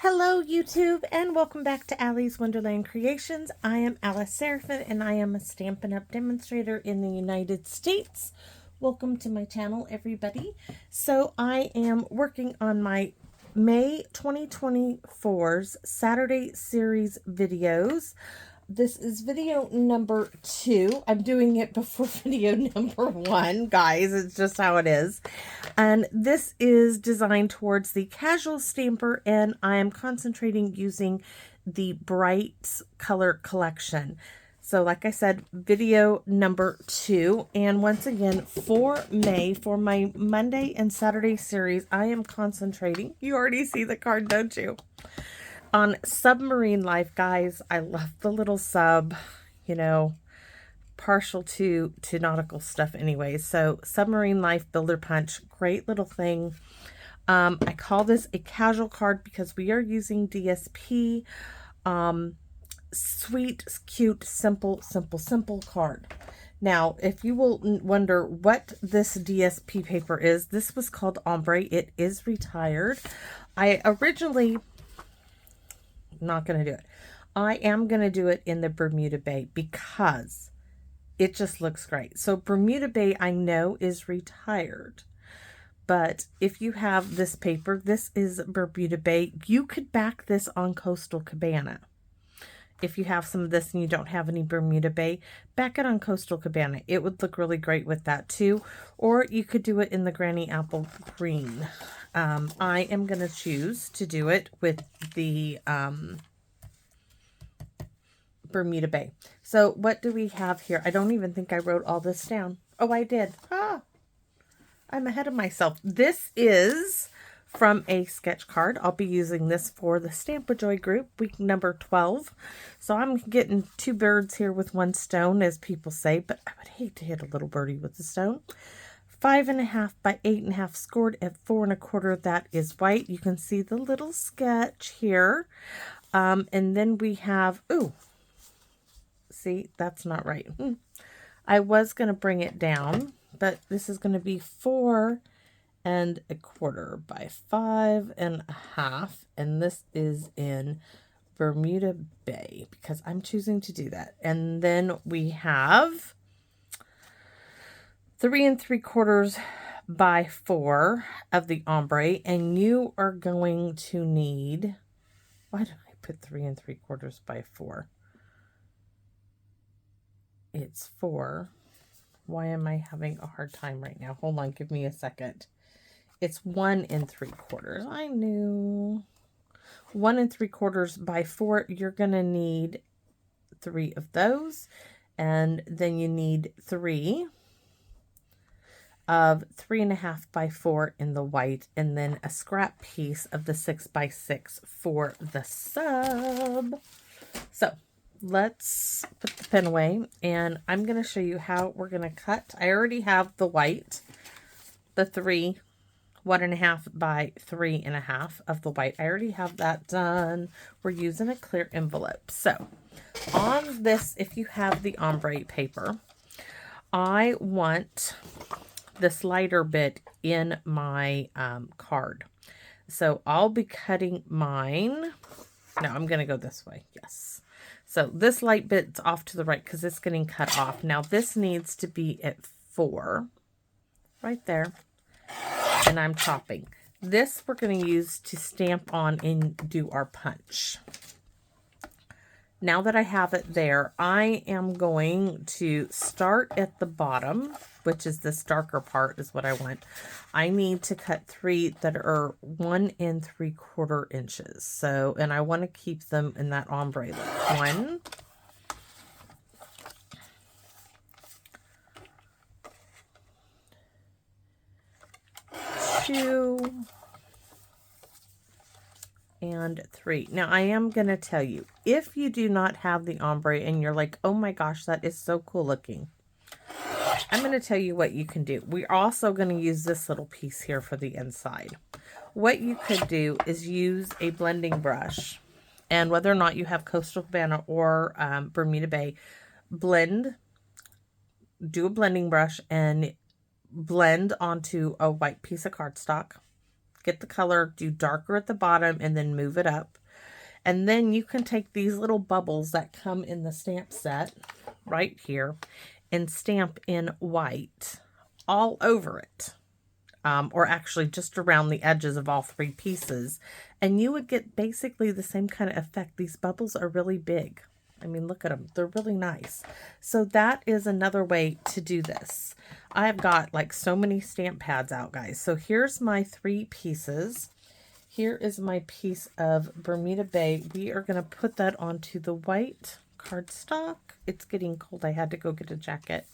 Hello YouTube and welcome back to Allie's Wonderland Creations. I am Alice Seraphin and I am a Stampin' Up! Demonstrator in the United States. Welcome to my channel everybody. So I am working on my May 2024's Saturday series videos. This is video number 2. I'm doing it before video number 1, guys. It's just how it is. And this is designed towards the casual stamper, and I am concentrating using the Brights color collection. So like I said, video number 2. And once again, for May, for my Monday and Saturday series, I am concentrating. You already see the card, don't you? On Submarine Life, guys. I love the little sub, you know, partial to nautical stuff anyway. So Submarine Life Builder Punch, great little thing. I call this a casual card because we are using DSP. Sweet, cute, simple card. Now, if you will wonder what this DSP paper is, this was called Ombre. It is retired. I originally... not going to do it. I am going to do it in the Bermuda Bay because it just looks great. So Bermuda Bay, I know, is retired. But if you have this paper, this is Bermuda Bay. You could back this on Coastal Cabana. If you have some of this and you don't have any Bermuda Bay, back it on Coastal Cabana. It would look really great with that too. Or you could do it in the Granny Apple Green. I am going to choose to do it with the Bermuda Bay. So what do we have here? I don't even think I wrote all this down. Oh, I did. Ah, I'm ahead of myself. This is from a sketch card. I'll be using this for the Stamp-A-Joy group, week number 12. So I'm getting 2 birds here with 1 stone, as people say, but I would hate to hit a little birdie with the stone. 5.5 by 8.5, scored at 4 1/4. That is white. You can see the little sketch here. And then we have, ooh, see, that's not right. I was going to bring it down, but this is going to be 4 1/4 by 5.5. And this is in Bermuda Bay because I'm choosing to do that. And then we have 3 3/4 by 4 of the Ombre, and you are going to need, why did I put 3 3/4 by 4? It's 4. Why am I having a hard time right now? Hold on, give me a second. It's 1 3/4. I knew. 1 3/4 by 4. You're going to need 3 of those, and then you need 3 of 3.5 by 4 in the white, and then a scrap piece of the 6 by 6 for the sub. So let's put the pen away, and I'm going to show you how we're going to cut. I already have the white, the 1.5 by 3.5 of the white. I already have that done. We're using a clear envelope. So on this, if you have the ombre paper, I want this lighter bit in my card. So I'll be cutting mine. No, I'm going to go this way. Yes. So this light bit's off to the right because it's getting cut off. Now this needs to be at 4 right there. And I'm chopping. This we're going to use to stamp on and do our punch. Now that I have it there, I am going to start at the bottom, which is this darker part is what I want. I need to cut 3 that are 1 3/4 inches. So, and I want to keep them in that ombre look. 1, 2, and 3. Now I am going to tell you, if you do not have the ombre and you're like, oh my gosh, that is so cool looking, I'm going to tell you what you can do. We're also going to use this little piece here for the inside. What you could do is use a blending brush, and whether or not you have Coastal Cabana or Bermuda Bay, do a blending brush and blend onto a white piece of cardstock. get the color, do darker at the bottom, and then move it up. And then you can take these little bubbles that come in the stamp set right here and stamp in white all over it. Or actually just around the edges of all three pieces. And you would get basically the same kind of effect. These bubbles are really big. I mean, look at them. They're really nice. So that is another way to do this. I've got like so many stamp pads out, guys. So here's my 3 pieces. Here is my piece of Bermuda Bay. We are going to put that onto the white cardstock. It's getting cold. I had to go get a jacket.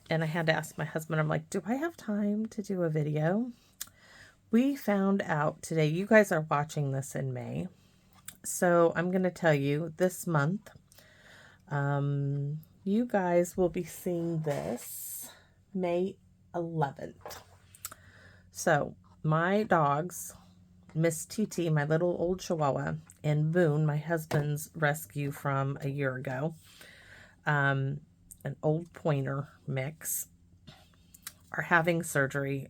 And I had to ask my husband, I'm like, do I have time to do a video? We found out today, you guys are watching this in May. So I'm going to tell you this month, you guys will be seeing this May 11th. So my dogs, Miss TT, my little old Chihuahua, and Boone, my husband's rescue from a year ago, an old pointer mix, are having surgery.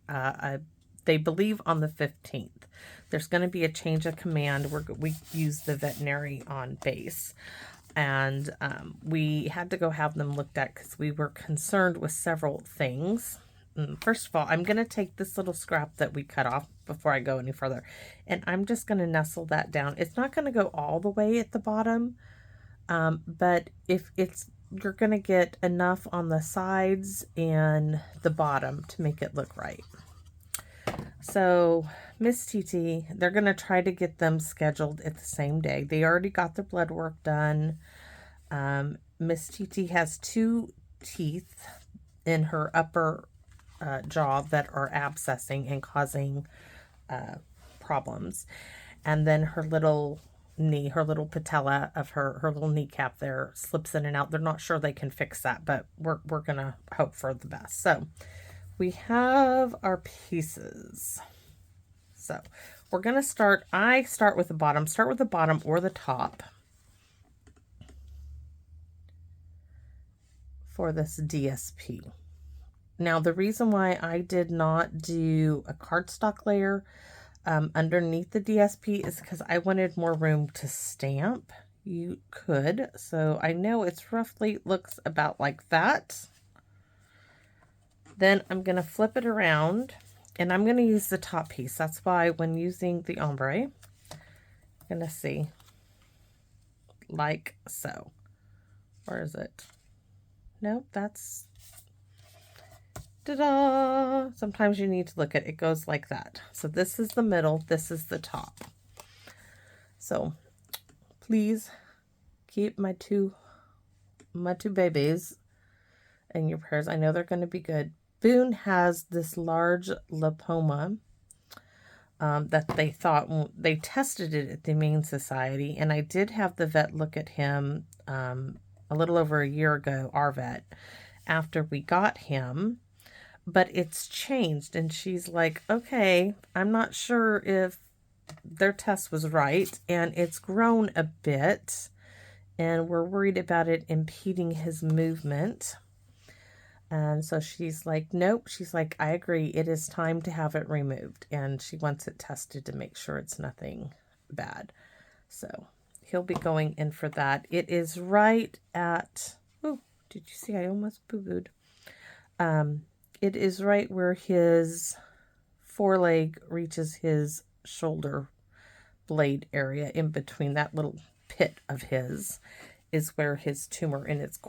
They believe on the 15th. There's going to be a change of command. We use the veterinary on base. And we had to go have them looked at because we were concerned with several things. First of all, I'm going to take this little scrap that we cut off before I go any further. And I'm just going to nestle that down. It's not going to go all the way at the bottom. But if you're going to get enough on the sides and the bottom to make it look right. So Miss TT, they're going to try to get them scheduled at the same day. They already got their blood work done. Miss TT has 2 teeth in her upper jaw that are abscessing and causing problems. And then her little knee, her little patella of her little kneecap there slips in and out. They're not sure they can fix that, but we're going to hope for the best. So we have our pieces. So we're going to start, I start with the bottom. Start with the bottom or the top for this DSP. Now, the reason why I did not do a cardstock layer underneath the DSP is because I wanted more room to stamp. You could. So I know it's roughly looks about like that. Then I'm going to flip it around and I'm going to use the top piece. That's why when using the ombre, I'm going to see like so. Where is it? Nope, that's ta-da! Sometimes you need to look at it. It goes like that. So this is the middle. This is the top. So please keep my two babies in your prayers. I know they're going to be good. Boone has this large lipoma that they thought, they tested it at the Humane Society, and I did have the vet look at him a little over a year ago, our vet, after we got him, but it's changed, and she's like, okay, I'm not sure if their test was right, and it's grown a bit, and we're worried about it impeding his movement. And so she's like, nope. She's like, I agree. It is time to have it removed. And she wants it tested to make sure it's nothing bad. So he'll be going in for that. It is right at, oh, did you see? I almost boo-booed. It is right where his foreleg reaches his shoulder blade area. In between that little pit of his is where his tumor, and it's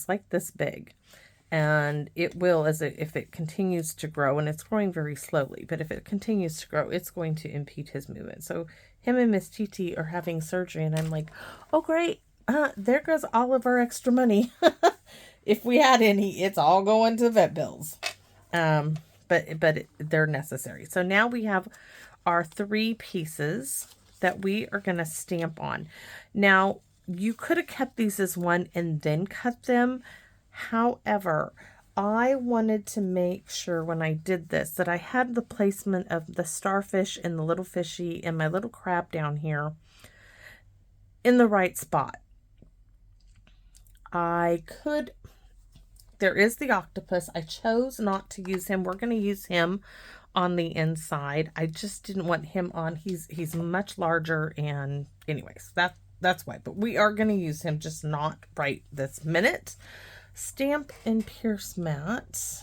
like this big. And it will, if it continues to grow, and it's growing very slowly, but if it continues to grow, it's going to impede his movement. So him and Miss TT are having surgery, and I'm like, oh, great. There goes all of our extra money. If we had any, it's all going to vet bills. But they're necessary. So now we have our 3 pieces that we are going to stamp on. Now, you could have kept these as one and then cut them. However, I wanted to make sure when I did this that I had the placement of the starfish and the little fishy and my little crab down here in the right spot. There is the octopus. I chose not to use him. We're going to use him on the inside. I just didn't want him on. He's much larger, and anyways, that's why. But we are going to use him, just not right this minute. Stamp and Pierce Matte.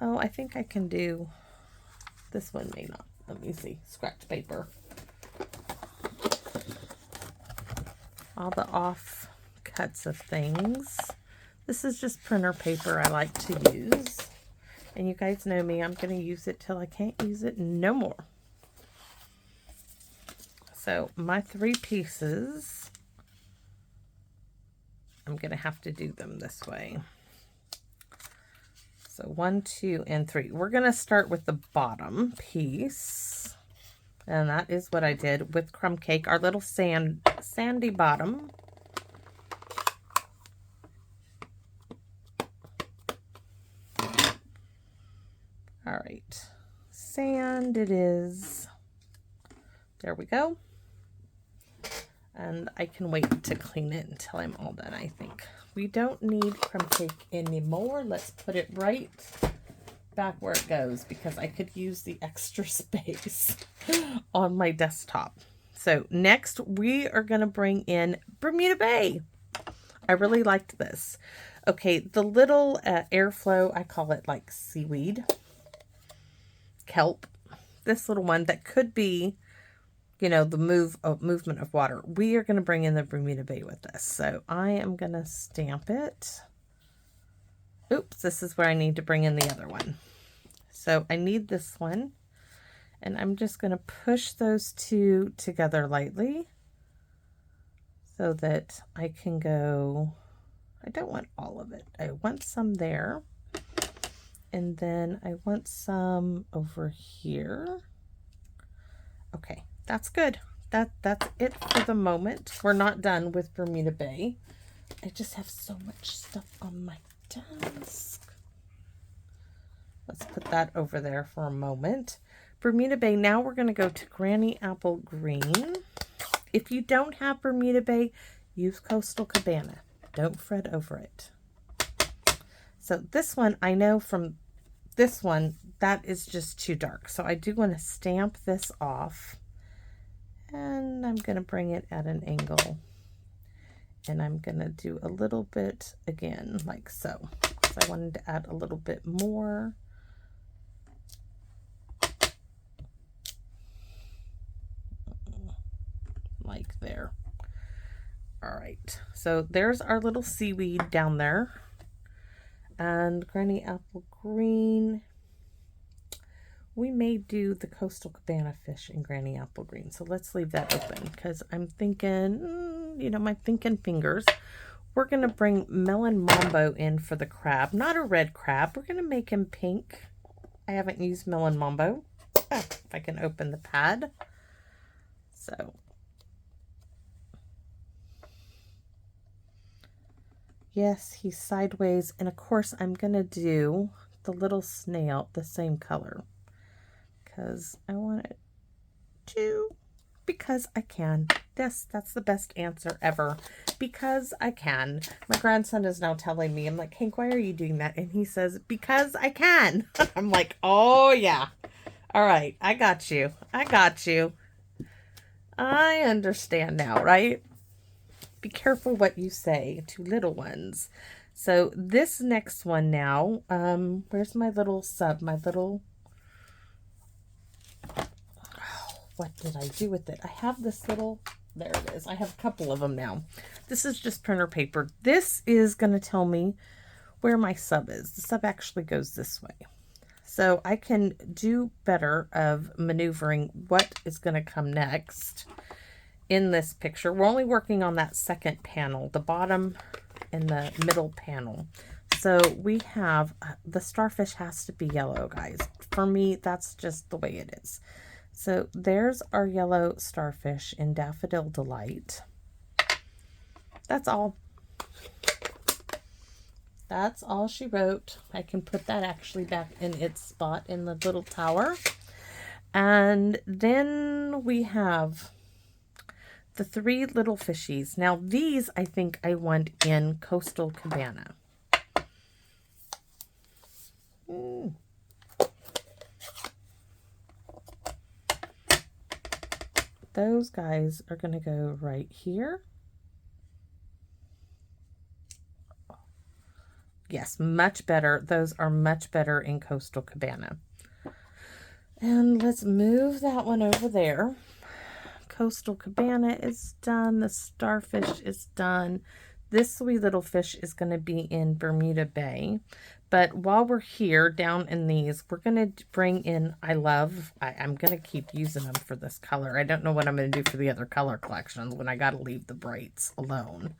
Oh, I think I can do this one. May not. Let me see. Scratch paper. All the off cuts of things. This is just printer paper I like to use. And you guys know me, I'm going to use it till I can't use it no more. So my 3 pieces, I'm going to have to do them this way. So 1, 2, and 3. We're going to start with the bottom piece. And that is what I did with Crumb Cake, our little sandy bottom. All right, sand it is. There we go. And I can wait to clean it until I'm all done, I think. We don't need Crumb Cake anymore. Let's put it right back where it goes, because I could use the extra space on my desktop. So next we are going to bring in Bermuda Bay. I really liked this. Okay, the little airflow, I call it like seaweed. Kelp, this little one that could be, you know, the movement of water. We are going to bring in the Bermuda Bay with this. So I am going to stamp it. Oops, this is where I need to bring in the other one. So I need this one, and I'm just going to push those 2 together lightly so that I can go, I don't want all of it. I want some there. And then I want some over here. Okay, that's good. That's it for the moment. We're not done with Bermuda Bay. I just have so much stuff on my desk. Let's put that over there for a moment. Bermuda Bay, now we're going to go to Granny Apple Green. If you don't have Bermuda Bay, use Coastal Cabana. Don't fret over it. So this one, I know from this one, that is just too dark. So I do want to stamp this off. And I'm going to bring it at an angle. And I'm going to do a little bit again, like so. So I wanted to add a little bit more. Like there. All right. So there's our little seaweed down there. And Granny Apple Green. We may do the Coastal Cabana fish in Granny Apple Green. So let's leave that open because I'm thinking, you know, my thinking fingers. We're going to bring Melon Mambo in for the crab. Not a red crab. We're going to make him pink. I haven't used Melon Mambo. If I can open the pad. So. Yes, he's sideways. And of course, I'm going to do the little snail the same color. Because I want it to. Because I can. That's the best answer ever. Because I can. My grandson is now telling me, I'm like, Hank, why are you doing that? And he says, because I can. I'm like, oh yeah. All right. I got you. I got you. I understand now, right? Be careful what you say to little ones. So this next one now, where's my little sub, my little, what did I do with it? I have this little, there it is. I have a couple of them now. This is just printer paper. This is going to tell me where my sub is. The sub actually goes this way. So I can do better of maneuvering what is going to come next in this picture. We're only working on that second panel, the bottom and the middle panel. So we have, the starfish has to be yellow, guys. For me, that's just the way it is. So there's our yellow starfish in Daffodil Delight. That's all. That's all she wrote. I can put that actually back in its spot in the little tower. And then we have the 3 little fishies. Now these I think I want in Coastal Cabana. those guys are going to go right here. Yes, much better. Those are much better in Coastal Cabana. And let's move that one over there. Coastal Cabana is done. The starfish is done. This sweet little fish is going to be in Bermuda Bay. But while we're here down in these, we're going to bring in I'm going to keep using them for this color. I don't know what I'm going to do for the other color collections when I got to leave the brights alone.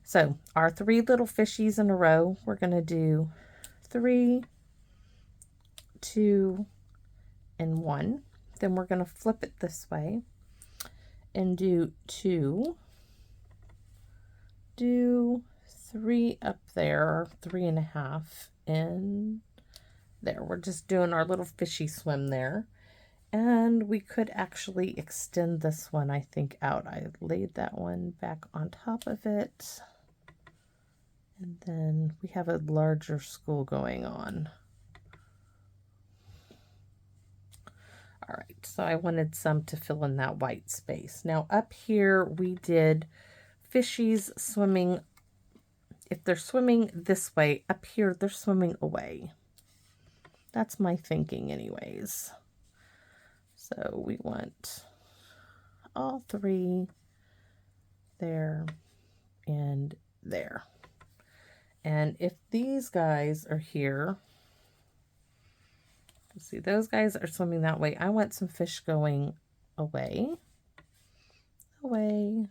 So our 3 little fishies in a row, we're going to do 3, 2, and 1. Then we're going to flip it this way and do 2, do 3 up there, 3.5, and there. We're just doing our little fishy swim there. And we could actually extend this one, I think, out. I laid that one back on top of it. And then we have a larger school going on. All right, so I wanted some to fill in that white space. Now up here we did fishies swimming. If they're swimming this way, up here they're swimming away. That's my thinking anyways. So we want all 3 there and there. And if these guys are here, see, those guys are swimming that way. I want some fish going away, away,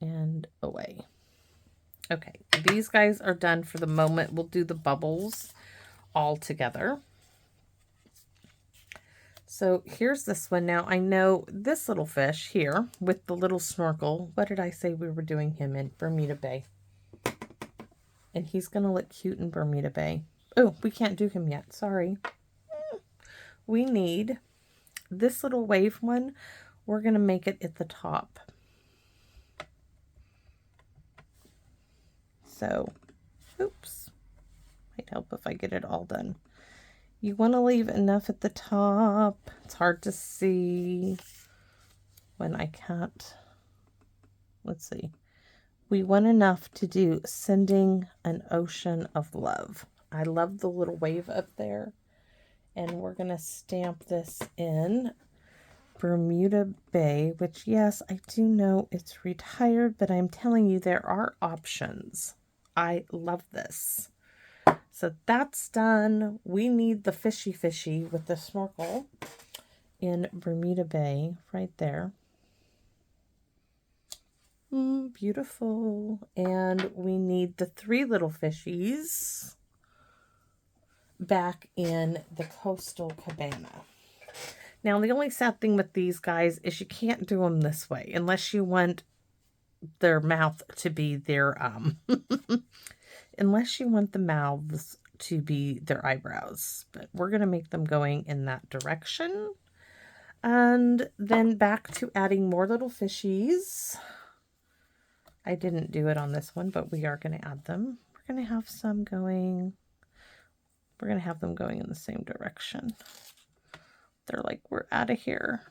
and away. Okay, these guys are done for the moment. We'll do the bubbles all together. So here's this one. Now I know this little fish here with the little snorkel. What did I say we were doing him in? Bermuda Bay. And he's going to look cute in Bermuda Bay. Oh, we can't do him yet. Sorry. We need this little wave one. We're going to make it at the top. So, oops. Might help if I get it all done. You want to leave enough at the top. It's hard to see when I can't. Let's see. We want enough to do Sending an Ocean of Love. I love the little wave up there. And we're going to stamp this in Bermuda Bay, which, yes, I do know it's retired, but I'm telling you, there are options. I love this. So that's done. We need the fishy with the snorkel in Bermuda Bay right there. Beautiful. And we need the 3 little fishies back in the Coastal Cabana. Now, the only sad thing with these guys is you can't do them this way unless you want their mouth to be their, unless you want the mouths to be their eyebrows. But we're going to make them going in that direction. And then back to adding more little fishies. I didn't do it on this one, but we are going to add them. We're going to have some going. We're going to have them going in the same direction. They're like, we're out of here.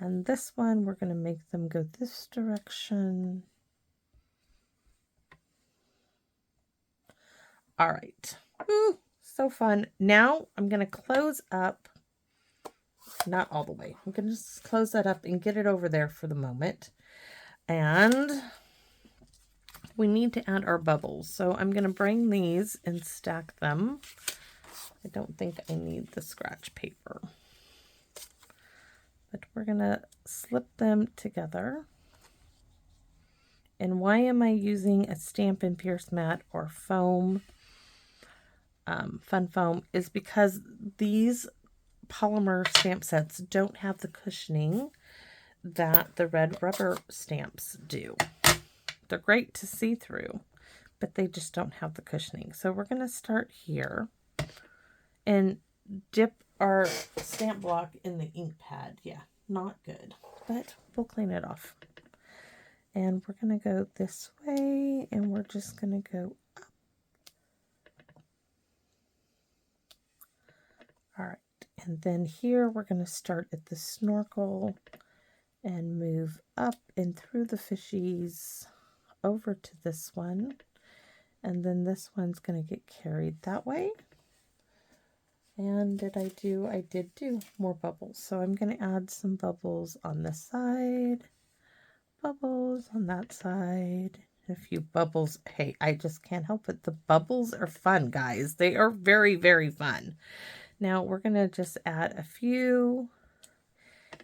And this one, we're going to make them go this direction. All right. Ooh, so fun. Now I'm going to close up. Not all the way. I'm going to just close that up and get it over there for the moment. And we need to add our bubbles. So I'm going to bring these and stack them. I don't think I need the scratch paper. But we're going to slip them together. And why am I using a Stampin' Pierce mat or foam, fun foam, is because these polymer stamp sets don't have the cushioning that the red rubber stamps do. They're great to see through, but they just don't have the cushioning. So we're going to start here and dip our stamp block in the ink pad. Yeah, not good, but we'll clean it off. And we're going to go this way, and we're just going to go up All right, and then here we're going to start at the snorkel and move up and through the fishies over to this one. And then this one's going to get carried that way. And I did do more bubbles. So I'm going to add some bubbles on this side, bubbles on that side, a few bubbles. Hey, I just can't help it. The bubbles are fun, guys. They are very, very fun. Now we're going to just add a few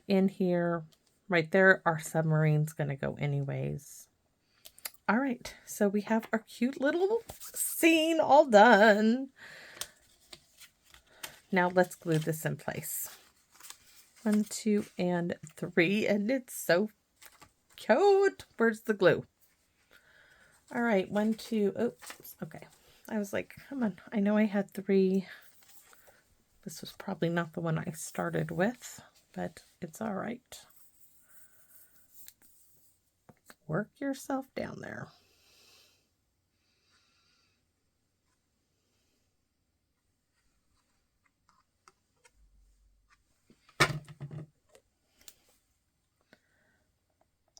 in here. Right there, our submarine's going to go anyways. All right, so we have our cute little scene all done. Now let's glue this in place. 1, 2, and 3, and it's so cute. Where's the glue? All right, 1, 2, oops, okay. I was like, come on, I know I had 3. This was probably not the one I started with, but it's all right. Work yourself down there.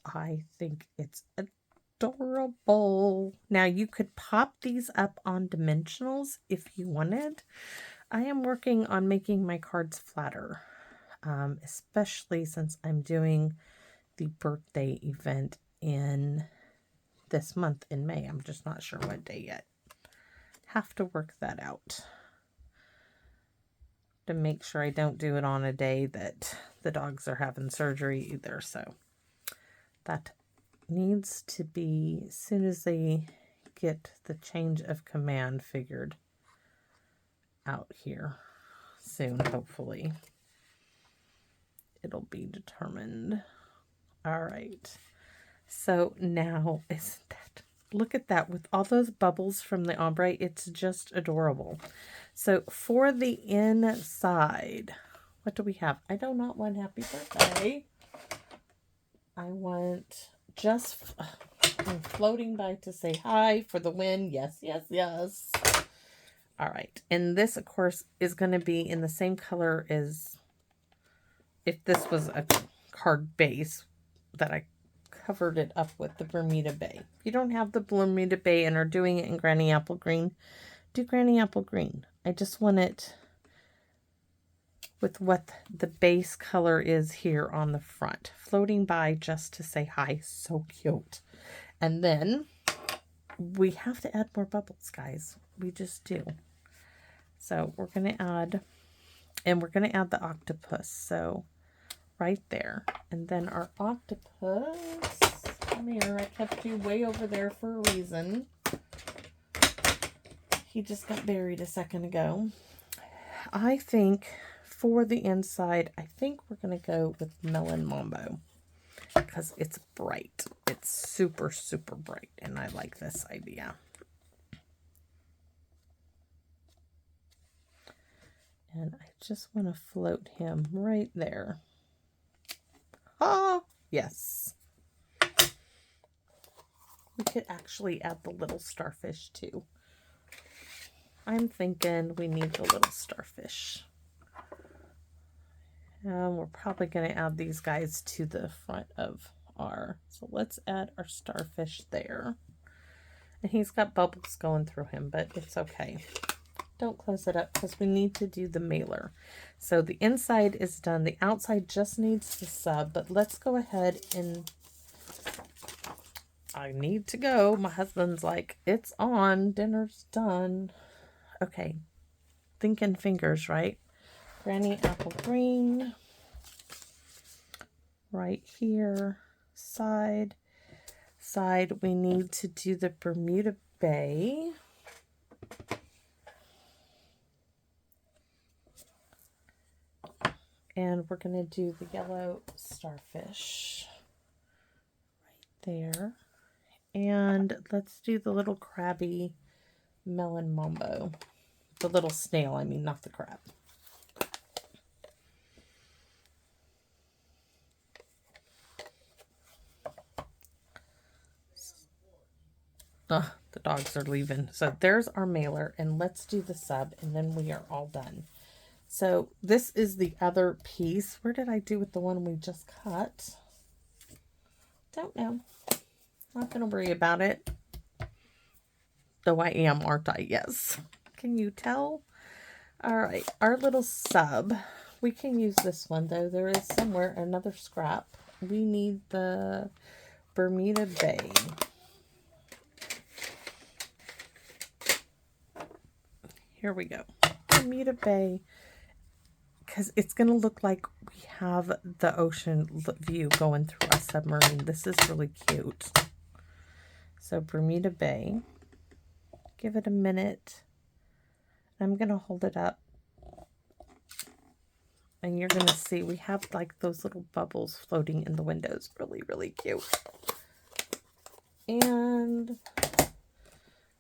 I think it's adorable. Now you could pop these up on dimensionals if you wanted. I am working on making my cards flatter, especially since I'm doing the birthday event in this month in May. I'm just not sure what day yet. Have to work that out to make sure I don't do it on a day that the dogs are having surgery either. So that needs to be as soon as they get the change of command figured out here soon, hopefully. It'll be determined. All right. So now, isn't that, look at that with all those bubbles from the ombre. It's just adorable. So for the inside, what do we have? I do not want happy birthday. I want just, I'm floating by to say hi for the win. Yes, yes, yes. All right. And this, of course, is going to be in the same color as if this was a card base that I covered it up with, the Bermuda Bay. If you don't have the Bermuda Bay and are doing it in Granny Apple Green, do Granny Apple Green. I just want it with what the base color is here on the front. Floating by just to say hi. So cute. And then we have to add more bubbles, guys. We just do. So we're going to add, and we're going to add the octopus. So right there. And then our octopus, come here, I kept you way over there for a reason. He just got buried a second ago. I think for the inside, I think we're going to go with Melon Mambo because it's bright. It's super, super bright, and I like this idea. And I just want to float him right there. Oh, yes. We could actually add the little starfish too. I'm thinking we need the little starfish. We're probably going to add these guys to the front of our, so let's add our starfish there. And he's got bubbles going through him, but it's okay. Don't close it up because we need to do the mailer. So the inside is done. The outside just needs the sub, but let's go ahead and I need to go. My husband's like, it's on. Dinner's done. Okay. Thinking fingers, right? Granny Apple Green. Right here. Side. We need to do the Bermuda Bay. And we're going to do the yellow starfish right there. And let's do the little crabby Melon Mambo. The little snail, I mean, not the crab. The dogs are leaving. So there's our mailer, and let's do the sub, and then we are all done. So this is the other piece. Where did I do with the one we just cut? Don't know. Not going to worry about it. Though I am, aren't I? Yes. Can you tell? All right. Our little sub. We can use this one, though. There is somewhere another scrap. We need the Bermuda Bay. Here we go. Bermuda Bay. Because it's going to look like we have the ocean view going through a submarine. This is really cute. So Bermuda Bay. Give it a minute. I'm going to hold it up. And you're going to see we have like those little bubbles floating in the windows. Really, really cute. And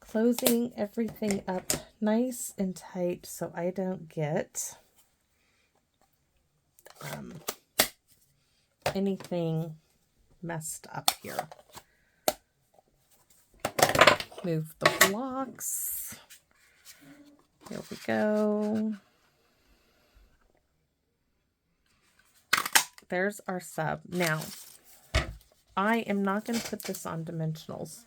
closing everything up nice and tight so I don't get anything messed up here. Move the blocks. Here we go. There's our sub. Now, I am not going to put this on dimensionals.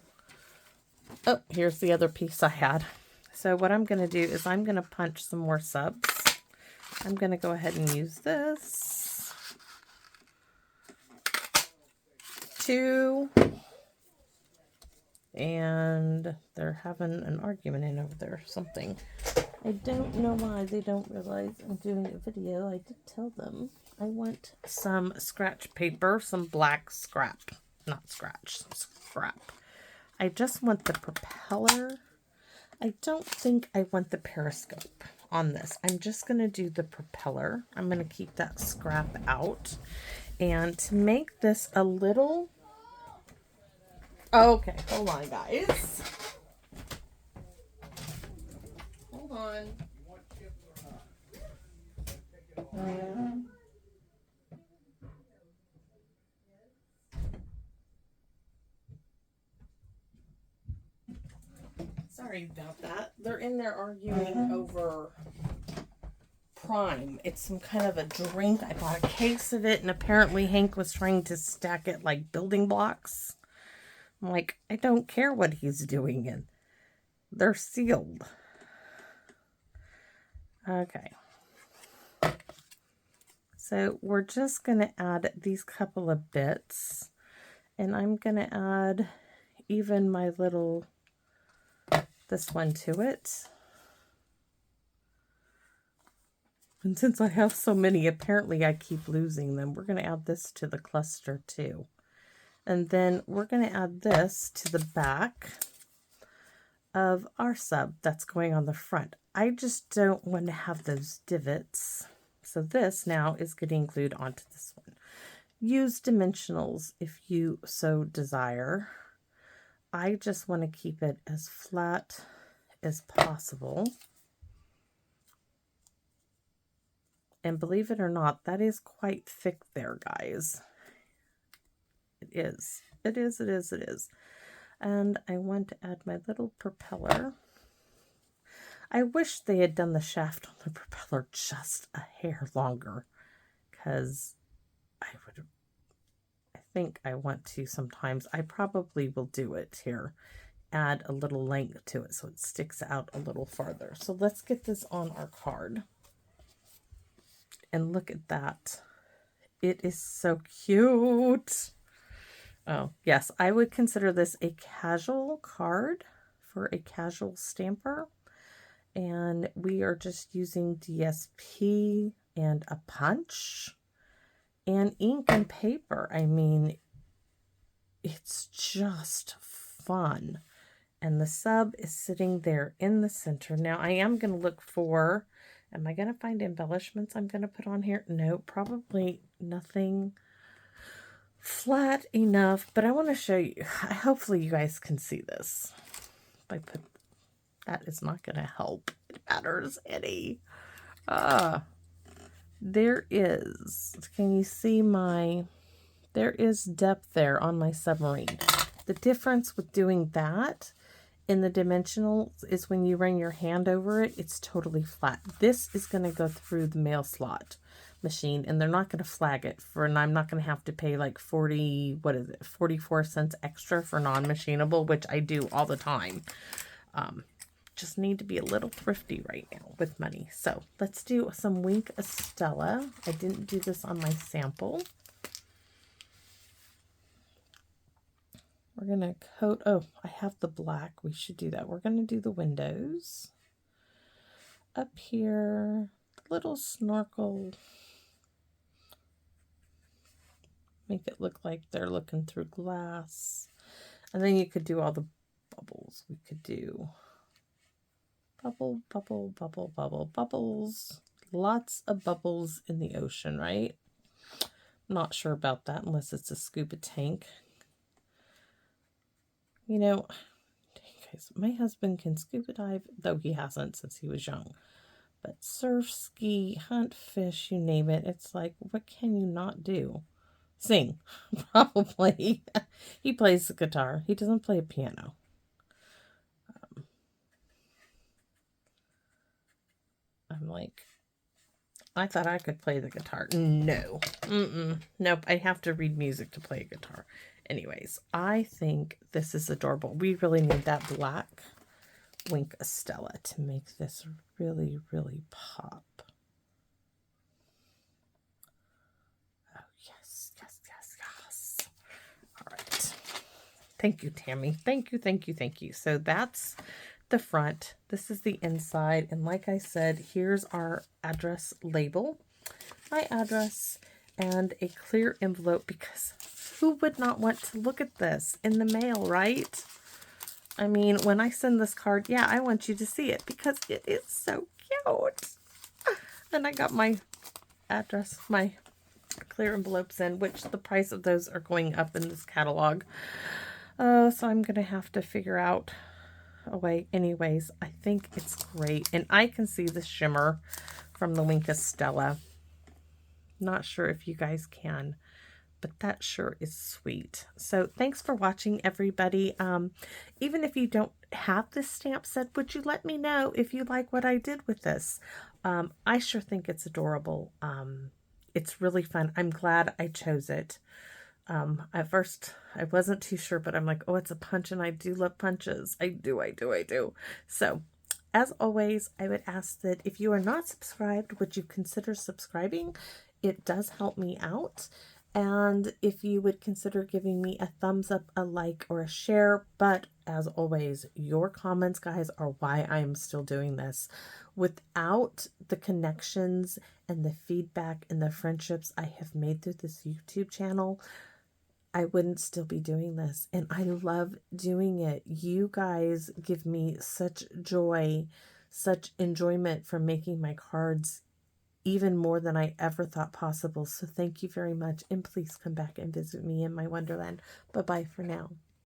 Oh, here's the other piece I had. So what I'm going to do is I'm going to punch some more subs. I'm going to go ahead and use this. 2. And they're having an argument in over there or something. I don't know why they don't realize I'm doing a video. I did tell them I want some scratch paper, some black scrap. Not scratch, scrap. I just want the propeller. I don't think I want the periscope on this. I'm just going to do the propeller. I'm going to keep that scrap out. And to make this a little... Okay, hold on, guys. Hold on. Sorry about that. They're in there arguing over Prime. It's some kind of a drink. I bought a case of it, and apparently Hank was trying to stack it like building blocks. I'm like, I don't care what he's doing, and they're sealed. Okay. So we're just going to add these couple of bits, and I'm going to add even my little, this one to it. And since I have so many, apparently I keep losing them. We're going to add this to the cluster too. And then we're going to add this to the back of our sub that's going on the front. I just don't want to have those divots. So this now is getting glued onto this one. Use dimensionals if you so desire. I just want to keep it as flat as possible. And believe it or not, that is quite thick there, guys. It is. It is, it is, it is. And I want to add my little propeller. I wish they had done the shaft on the propeller just a hair longer, because I think I want to sometimes. I probably will do it here. Add a little length to it so it sticks out a little farther. So let's get this on our card. And look at that. It is so cute. Oh, yes. I would consider this a casual card for a casual stamper. And we are just using DSP and a punch and ink and paper. I mean, it's just fun. And the sub is sitting there in the center. Now, I am going to look for... Am I going to find embellishments I'm going to put on here? No, probably nothing flat enough. But I want to show you. Hopefully you guys can see this. If I put... That is not going to help. It matters any. There is... Can you see my... There is depth there on my submarine. The difference with doing that in the dimensionals is when you run your hand over it, it's totally flat. This is going to go through the mail slot machine, and they're not going to flag it for, and I'm not going to have to pay like 44 cents extra for non-machinable, which I do all the time. Just need to be a little thrifty right now with money. So let's do some Wink Estella. I didn't do this on my sample. We're going to coat, oh, I have the black. We should do that. We're going to do the windows. Up here, little snorkel. Make it look like they're looking through glass. And then you could do all the bubbles. We could do bubble, bubble, bubble, bubble, bubbles. Lots of bubbles in the ocean, right? Not sure about that unless it's a scuba tank. You know, guys, my husband can scuba dive, though he hasn't since he was young. But surf, ski, hunt, fish, you name it. It's like, what can you not do? Sing, probably. He plays the guitar. He doesn't play a piano. I'm like, I thought I could play the guitar. No. Nope, I have to read music to play a guitar. Anyways, I think this is adorable. We really need that black Wink Estella to make this really, really pop. Oh, yes, yes, yes, yes. All right. Thank you, Tammy. Thank you, thank you, thank you. So that's the front. This is the inside. And like I said, here's our address label. My address and a clear envelope, because who would not want to look at this in the mail, right? I mean, when I send this card, yeah, I want you to see it because it is so cute. And I got my address, my clear envelopes in, which the price of those are going up in this catalog. So I'm going to have to figure out a way. Anyways, I think it's great. And I can see the shimmer from the Wink Estella. Not sure if you guys can, but that sure is sweet. So thanks for watching, everybody. Even if you don't have this stamp set, would you let me know if you like what I did with this? I sure think it's adorable. It's really fun. I'm glad I chose it. At first I wasn't too sure, but I'm like, oh, it's a punch, and I do love punches. I do. So as always, I would ask that if you are not subscribed, would you consider subscribing? It does help me out. And if you would consider giving me a thumbs up, a like, or a share. But as always, your comments, guys, are why I am still doing this. Without the connections and the feedback and the friendships I have made through this YouTube channel, I wouldn't still be doing this. And I love doing it. You guys give me such joy, such enjoyment from making my cards, even more than I ever thought possible. So thank you very much. And please come back and visit me in my wonderland. Bye-bye for now.